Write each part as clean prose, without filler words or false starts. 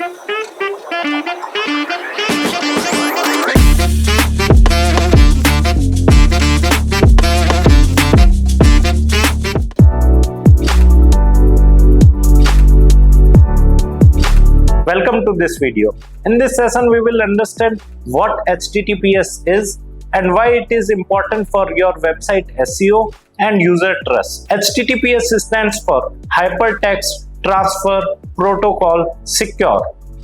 Welcome to this video. In this session, we will understand what HTTPS is and why it is important for your website SEO and user trust. HTTPS stands for Hypertext Transfer Protocol Secure.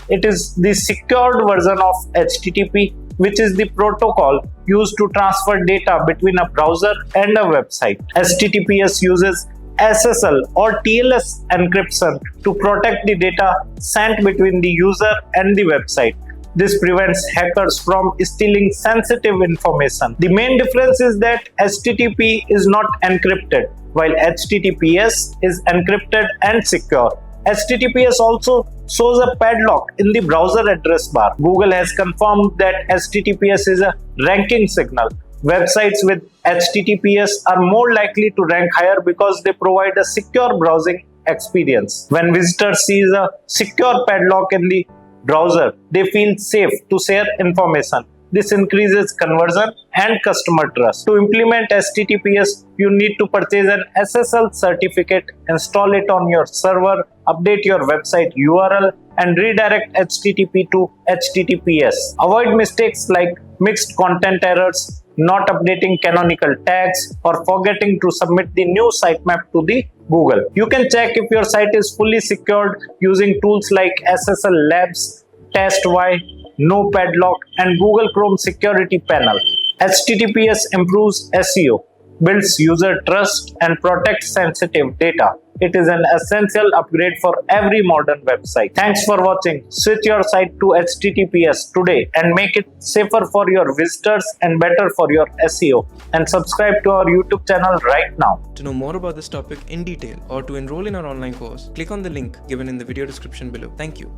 It is the secured version of HTTP, which is the protocol used to transfer data between a browser and a website. HTTPS uses SSL or TLS encryption to protect the data sent between the user and the website. This prevents hackers from stealing sensitive information. The main difference is that HTTP is not encrypted, while HTTPS is encrypted and secure. HTTPS also shows a padlock in the browser address bar. Google has confirmed that HTTPS is a ranking signal. Websites with HTTPS are more likely to rank higher because they provide a secure browsing experience. When visitors see a secure padlock in the browser, they feel safe to share information. This increases conversion and customer trust. To implement HTTPS, you need to purchase an SSL certificate, install it on your server, update your website URL, and redirect HTTP to HTTPS. Avoid mistakes like mixed content errors, not updating canonical tags, or forgetting to submit the new sitemap to the Google. You can check if your site is fully secured using tools like SSL Labs, TestY, No Padlock, and Google Chrome Security Panel. HTTPS improves SEO, builds user trust, and protects sensitive data. It is an essential upgrade for every modern website. Thanks for watching. Switch your site to HTTPS today and make it safer for your visitors and better for your SEO. And subscribe to our YouTube channel right now. To know more about this topic in detail or to enroll in our online course, click on the link given in the video description below. Thank you.